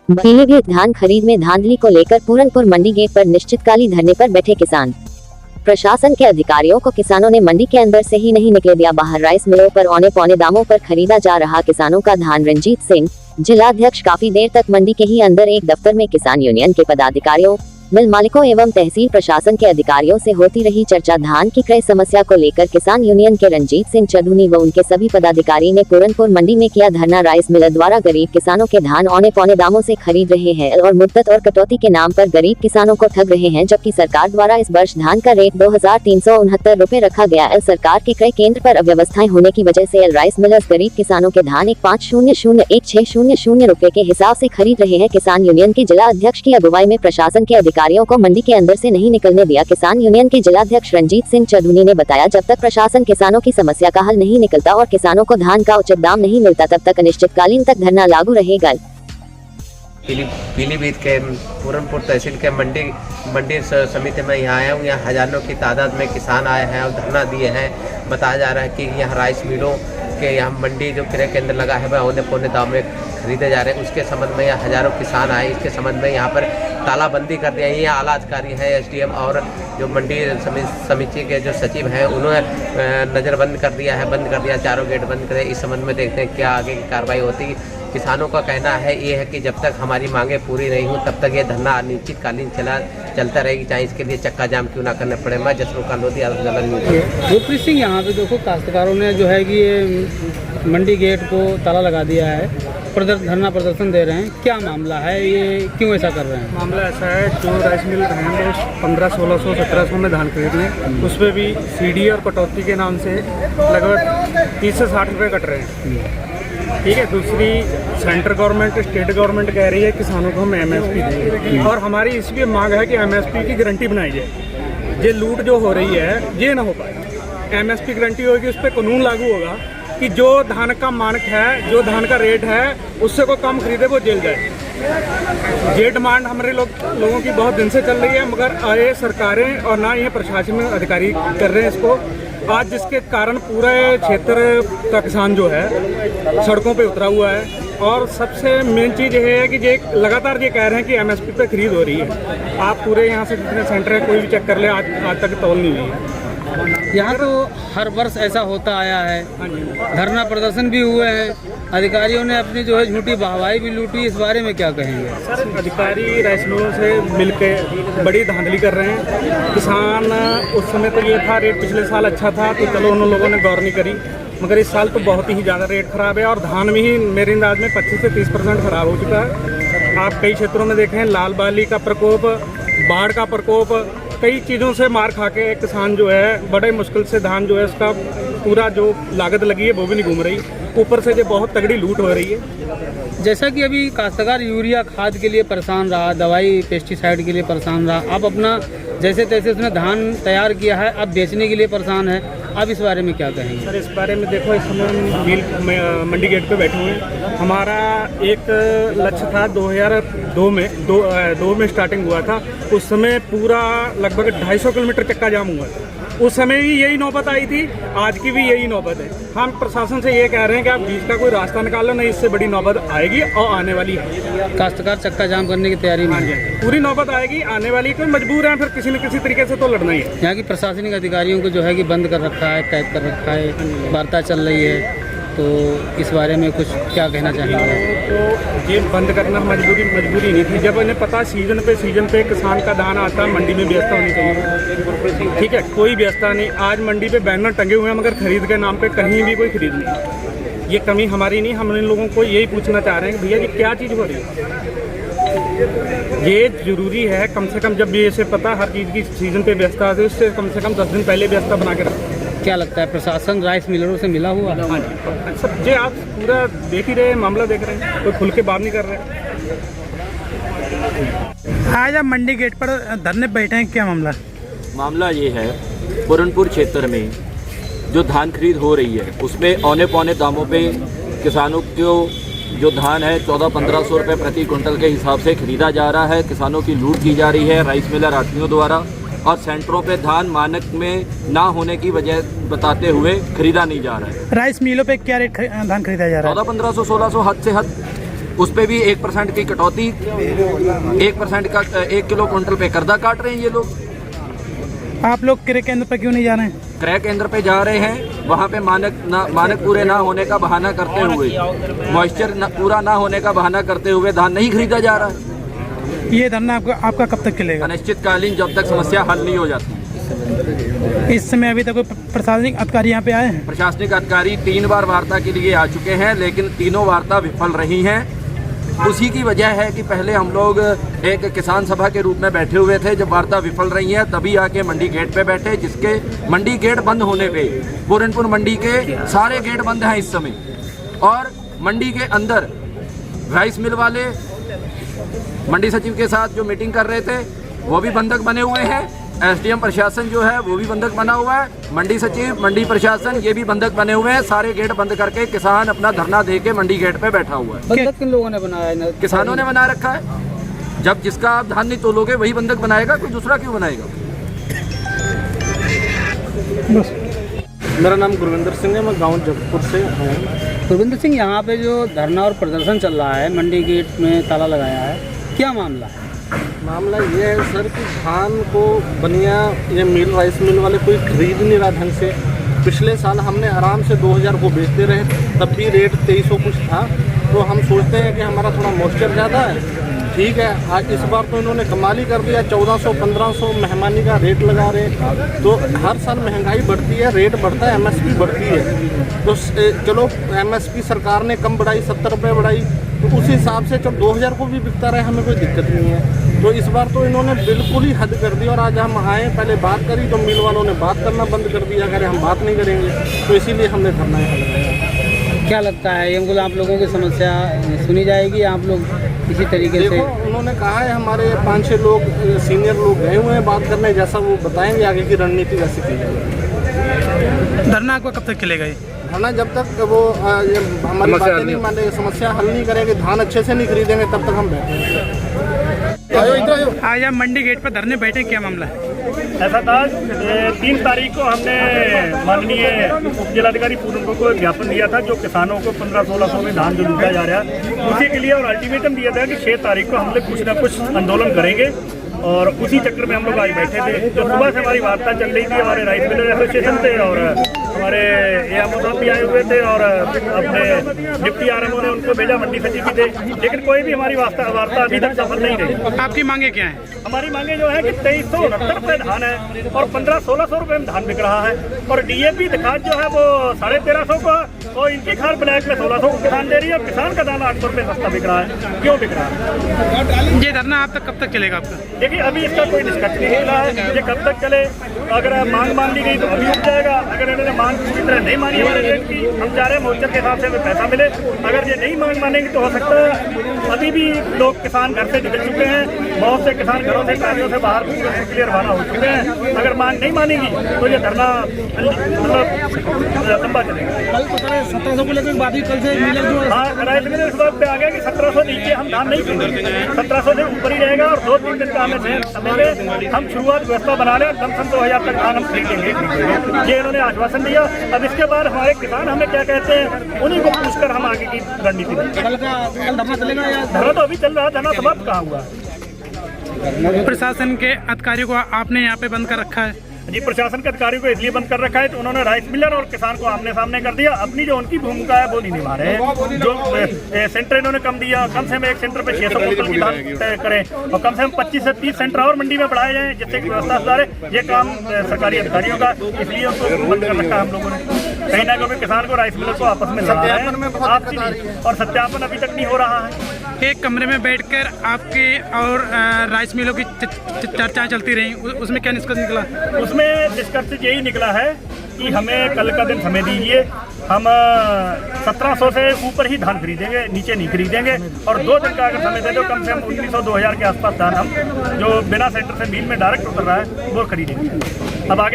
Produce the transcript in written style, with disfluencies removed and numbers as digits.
पीलीभीत धान खरीद में धांधली को लेकर पूरनपुर मंडी गेट पर निश्चितकालीन धरने पर बैठे किसान। प्रशासन के अधिकारियों को किसानों ने मंडी के अंदर से ही नहीं निकले दिया बाहर। राइस मिलों पर औने पौने दामों पर खरीदा जा रहा किसानों का धान। रंजीत सिंह, जिलाध्यक्ष, काफी देर तक मंडी के ही अंदर एक दफ्तर में किसान यूनियन के पदाधिकारियों, मिल मालिकों एवं तहसील प्रशासन के अधिकारियों से होती रही चर्चा। धान की क्रय समस्या को लेकर किसान यूनियन के रंजीत सिंह चौधरी व उनके सभी पदाधिकारी ने पूरनपुर मंडी में किया धरना। राइस मिलर द्वारा गरीब किसानों के धान औने पौने दामों से खरीद रहे हैं और मुद्दत और कटौती के नाम पर गरीब किसानों को ठग रहे हैं, जबकि सरकार द्वारा इस वर्ष धान का रेट 2369 रुपए रखा गया है। सरकार के क्रय केंद्र पर अव्यवस्थाएं होने की वजह से राइस मिलर्स गरीब किसानों के धान 15001600 रुपए के हिसाब से खरीद रहे हैं। किसान यूनियन के जिला अध्यक्ष की अगुवाई में प्रशासन के अधिकारियों को मंडी के अंदर से नहीं निकलने दिया। किसान यूनियन के जिलाध्यक्ष रंजीत सिंह चौधरी ने बताया, जब तक प्रशासन किसानों की समस्या का हल नहीं निकलता और किसानों को धान का उचित दाम नहीं मिलता, तब तक अनिश्चितकालीन तक धरना लागू रहेगा। पीलीभीत के पूरनपुर तहसील के मंडी समिति में यहाँ आया हूँ। यहाँ हजारों की तादाद में किसान आए हैं और धरना दिए हैं। बताया जा रहा है कि यहाँ राइस मिलों के यहाँ मंडी जो क्रय केंद्र लगा है वह औने पौने दाम में खरीदे जा रहे हैं। उसके संबंध में यहाँ हजारों किसान आए। इसके संबंध में यहाँ पर तालाबंदी कर दिया है। यहाँ आला अधिकारी हैं, एसडीएम और जो मंडी समिति के जो सचिव हैं उन्होंने नज़रबंद कर दिया है, बंद कर दिया, चारों गेट बंद कर दिया। इस संबंध में देखते हैं क्या आगे की कार्रवाई होती है। किसानों का कहना है ये है कि जब तक हमारी मांगें पूरी नहीं हो तब तक ये धरना अनिश्चितकालीन चलता रहेगी, चाहे इसके लिए चक्का जाम क्यों ना करना पड़े। मैं जसरूखा लोधी गुरप्रीत सिंह, यहाँ पे देखो काश्तकारों ने जो है कि ये मंडी गेट को ताला लगा दिया है, धरना प्रदर्शन दे रहे हैं। क्या मामला है, ये क्यों ऐसा कर रहे हैं? मामला ऐसा है, जो राइस मिल हैं वो 1500, 1600, 1700 में धान खरीद रहे हैं। उस पर भी सीडी और कटौती के नाम से लगभग 30 से 60 रुपये कट रहे हैं। ठीक है। दूसरी, सेंट्रल गवर्नमेंट, स्टेट गवर्नमेंट कह रही है किसानों को हम एमएसपी देंगे और हमारी इसलिए मांग है कि एमएसपी की गारंटी बनाई जाए। ये लूट जो हो रही है ये ना हो पाए। एमएसपी गारंटी होगी, उस पर कानून लागू होगा कि जो धान का मानक है, जो धान का रेट है, उससे कोई कम खरीदे वो जेल जाए। ये डिमांड हमारे लोगों की बहुत दिन से चल रही है, मगर ये सरकारें और ना ये प्रशासन अधिकारी कर रहे हैं इसको। आज जिसके कारण पूरे क्षेत्र का किसान जो है सड़कों पे उतरा हुआ है। और सबसे मेन चीज़ ये है कि ये लगातार ये कह रहे हैं कि एमएसपी पे खरीद हो रही है। आप पूरे यहाँ से जितने सेंटर है कोई भी चेक कर ले, आज तक तौल नहीं हुई है। यहाँ तो हर वर्ष ऐसा होता आया है, धरना प्रदर्शन भी हुए हैं, अधिकारियों ने अपनी जो है झूठी वाहवाही भी लूटी। इस बारे में क्या कहेंगे? सर, अधिकारी राइस मिलों से मिलकर बड़ी धांधली कर रहे हैं। किसान उस समय तो ये था, रेट पिछले साल अच्छा था तो चलो उन लोगों ने गौर नहीं करी, मगर इस साल तो बहुत ही ज़्यादा रेट ख़राब है और धान में ही मेरे अंदाज में 25 से 30% ख़राब हो चुका है। आप कई क्षेत्रों में देखें, लाल बाली का प्रकोप, बाढ़ का प्रकोप, कई चीज़ों से मार खा के किसान जो है बड़े मुश्किल से धान जो है उसका पूरा जो लागत लगी है वो भी नहीं घूम रही, ऊपर से जो बहुत तगड़ी लूट हो रही है। जैसा कि अभी काश्तकार यूरिया खाद के लिए परेशान रहा, दवाई पेस्टिसाइड के लिए परेशान रहा, अब अपना जैसे तैसे उसने धान तैयार किया है, अब बेचने के लिए परेशान है। अब इस बारे में क्या कहेंगे? सर, इस बारे में देखो, इस समय मंडी गेट पे बैठे हुए हैं। हमारा एक लक्ष्य था 2002 में स्टार्टिंग हुआ था। उस समय पूरा लगभग 250 किलोमीटर चक्का जाम हुआ था। उस समय भी यही नौबत आई थी, आज की भी यही नौबत है। हम प्रशासन से ये कह रहे हैं कि आप बीच का कोई रास्ता निकालो, नहीं इससे बड़ी नौबत आएगी और आने वाली है। काश्तकार चक्का जाम करने की तैयारी में है, पूरी नौबत आएगी, आने वाली, कोई मजबूर है, फिर किसी न किसी तरीके से तो लड़ना ही है। यहाँ की प्रशासनिक अधिकारियों को जो है कि बंद कर रखा है, कैद कर रखा है, वार्ता चल रही है, तो इस बारे में कुछ क्या कहना चाहेंगे? तो ये बंद करना मजबूरी नहीं थी। जब इन्हें पता सीजन पे किसान का धान आता, मंडी में व्यवस्था होनी चाहिए। ठीक है, कोई व्यवस्था नहीं। आज मंडी पे बैनर टंगे हुए हैं, मगर खरीद के नाम पे कहीं भी कोई खरीद नहीं। ये कमी हमारी नहीं, हम इन लोगों को यही पूछना चाह रहे हैं कि भैया ये क्या चीज़ हो रही है। ये जरूरी है कम से कम, जब भी इसे पता हर चीज़ की सीजन पे व्यवस्था है, उससे कम से कम 10 दिन पहले व्यवस्था बना के रखें। क्या लगता है, प्रशासन राइस मिलरों से मिला हुआ? हाँ जी, सब जो आप पूरा देख ही रहे हैं, मामला देख रहे हैं, कोई खुल के बात नहीं कर रहे। आज आप मंडी गेट पर धरने बैठे हैं, क्या मामला? मामला ये है, पूरनपुर क्षेत्र में जो धान खरीद हो रही है उसमें औने पौने दामों पे किसानों को जो धान है 1400-1500 रुपये प्रति कुंटल के हिसाब से खरीदा जा रहा है। किसानों की लूट की जा रही है राइस मिलर आढ़तियों द्वारा, और सेंटरों पे धान मानक में ना होने की वजह बताते हुए खरीदा नहीं जा रहा है। राइस मिलों पे क्या रेट धान खरीदा जा रहा है? 1400-1500, 1600, हद से हद उस पर भी 1% की कटौती, 1% का 1 किलो क्विंटल पे कर्जा काट रहे हैं ये लोग। आप लोग क्रय केंद्र पर क्यों नहीं जा रहे हैं? क्रय केंद्र पे जा रहे हैं, वहाँ पे मानक पूरे ना होने का बहाना करते हुए, मॉइस्चर पूरा ना होने का बहाना करते हुए धान नहीं खरीदा जा रहा है। ये धरना आपका कब तक चलेगा? अनिश्चितकालीन, जब तक समस्या हल नहीं हो जाती। इस समय अभी तक कोई प्रशासनिक अधिकारी यहाँ पे आए हैं? प्रशासनिक अधिकारी 3 बार वार्ता के लिए आ चुके हैं, लेकिन तीनों वार्ता विफल रही हैं। उसी की वजह है कि पहले हम लोग एक किसान सभा के रूप में बैठे हुए थे, जब वार्ता विफल रही है तभी आके मंडी गेट पे बैठे, जिसके मंडी गेट बंद होने पे पूरनपुर मंडी के सारे गेट बंद हैं इस समय। और मंडी के अंदर राइस मिल वाले मंडी सचिव के साथ जो मीटिंग कर रहे थे वो भी बंधक बने हुए हैं। एसडीएम प्रशासन जो है वो भी बंधक बना हुआ है, मंडी सचिव, मंडी प्रशासन ये भी बंधक बने हुए हैं। सारे गेट बंद करके किसान अपना धरना दे के मंडी गेट पे बैठा हुआ है। बंधक किन लोगों ने बनाया है? किसानों ने बना रखा है। जब जिसका आप धान नहीं तोलोगे वही बंधक बनाएगा, कोई दूसरा क्यों बनाएगा? मेरा नाम गुरविंदर सिंह है, मैं गांव जगतपुर से हूँ। गुरविंदर सिंह, यहाँ पे जो धरना और प्रदर्शन चल रहा है, मंडी गेट में ताला लगाया है, क्या मामला है? मामला ये है सर कि धान को बनिया ये मिल, राइस मिल वाले कोई खरीद नहीं रहा ढंग से। पिछले साल हमने आराम से 2000 को बेचते रहे, तब भी रेट 2300 कुछ था। तो हम सोचते हैं कि हमारा थोड़ा मॉइस्चर ज़्यादा है, ठीक है। आज इस बार तो इन्होंने कमाल ही कर दिया, 1400-1500 मेहमानी का रेट लगा रहे। तो हर साल महंगाई बढ़ती है, रेट बढ़ता है, एमएसपी बढ़ती है। तो चलो एमएसपी सरकार ने कम बढ़ाई, 70 रुपये बढ़ाई, तो उस हिसाब से जब 2000 को भी बिकता रहे हमें कोई दिक्कत नहीं है। तो इस बार तो इन्होंने बिल्कुल ही हद कर दी। और आज हम आए, पहले बात करी तो मिल वालों ने बात करना बंद कर दिया, अगर हम बात नहीं करेंगे, तो इसीलिए हमने धरना यहाँ लगाया। क्या लगता है ये मतलब आप लोगों की समस्या सुनी जाएगी, आप लोग इसी तरीके से? देखो, उन्होंने कहा है हमारे 5-6 लोग सीनियर लोग गए हुए हैं बात करने, जैसा वो बताएंगे आगे की रणनीति कैसे की जाएगी। धरना आपका कब तक चलेगा? ये धरना जब तक वो हमारी बातें नहीं मानेंगे, समस्या हल नहीं करेंगे, धान अच्छे से नहीं खरीदेंगे, तब तक हम बैठेंगे। आज आप मंडी गेट पर धरने बैठे, क्या मामला है? ऐसा था 3 तारीख को हमने माननीय जिलाधिकारी पूरनपुर को ज्ञापन दिया था, जो किसानों को 1500-1600 में धान जो लूटा जा रहा है उसी के लिए, और अल्टीमेटम दिया था कि 6 तारीख को हम लोग कुछ ना कुछ आंदोलन करेंगे। और उसी चक्कर में हम लोग आज बैठे थे। जो सुबह से हमारी वार्ता चल रही थी, हमारे राइस मिलर एसोसिएशन थे और हमारे एएमओ साहब भी आए हुए थे और अपने डिप्टी आरएमओ ने उनको भेजा, मंडी सचिव भी थे, लेकिन कोई भी हमारी वार्ता अभी तक सफल नहीं रही। आपकी मांगे क्या हैं? हमारी मांगे जो है कि 2369 रुपये धान है और 1500-1600 रुपये में धान बिक रहा है, और डीएपी खाद जो है वो 1350 का, और इनकी खाद ब्लैक में 1600 को किसान दे रही है, और किसान का दाना 800 रुपये सस्ता बिक रहा है। क्यों बिक रहा है? ये धरना आप तक कब तक चलेगा आपका? देखिए, अभी इसका कोई डिस्कशन नहीं मिला है, ये कब तक चले। अगर मांग मान ली गई तो अभी उठ जाएगा, अगर इन्होंने मांग पूरी तरह नहीं मानी हमारे रेट की, हम चाह रहे हैं मोर्चर के हिसाब से हमें पैसा मिले। अगर ये नहीं मांग मानेंगे तो हो सकता है अभी भी लोग किसान घर से निकल चुके हैं, बहुत से किसान घरों से कार्यों से बाहर के लिए रवाना हो चुके हैं। अगर मांग नहीं मानेगी तो ये धरना मतलब लंबा चलेगा। कल तो 1700 को लेकर बात हुई, कल से मिलर जो हाँ, राइस मिलर इस बात पे आ गया कि 1700 नीचे हम धान नहीं खरीदेंगे, 1700 से ऊपर ही रहेगा, और 2-3 दिन का हमें समय में हम शुरुआत व्यवस्था बना लें, कम से कम 2000 तक धान हम खरीदेंगे। ये इन्होंने आश्वासन दिया। अब इसके बाद हमारे किसान हमें क्या कहते हैं, उन्हीं को पूछकर हम आगे की रणनीति करेंगे। कल धरना चलेगा या धरना तो अभी चल रहा है, धरना समाप्त कहाँ हुआ? प्रशासन के अधिकारियों को आपने यहाँ पे बंद कर रखा है? जी, प्रशासन के अधिकारियों को इसलिए बंद कर रखा है तो उन्होंने राइस मिलर और किसान को आमने सामने कर दिया। अपनी जो उनकी भूमिका है वो नहीं निभा रहे हैं। जो सेंटर इन्होंने कम दिया, कम से कम एक सेंटर पे 600 कुंटल की धान तय करें, और कम से कम 25 से 30 सेंटर और मंडी में बढ़ाए जाएं, जिससे कि व्यवस्था सुधारे। ये काम सरकारी अधिकारियों का, इसलिए उनको बंद कर रखा है हम लोगों ने। कहीं ना कहीं किसान को, राइस मिलर को आपस में लड़ा रहे हैं, आपसी नहीं, और सत्यापन अभी तक नहीं हो रहा है। एक कमरे में बैठकर आपके और राइस मिलों की चर्चाएं चलती रही, उसमें क्या निष्कर्ष निकला? उसमें निष्कर्ष यही निकला है कि हमें कल का दिन समय दीजिए, हम 1700 से ऊपर ही धान खरीदेंगे, नीचे नहीं खरीदेंगे, और 2 दिन का अगर समय दे दो, कम से कम 1900-2000 के आसपास धान हम जो बिना सेंटर से मिल में डायरेक्ट उतर रहा है वो खरीदेंगे। अब आगे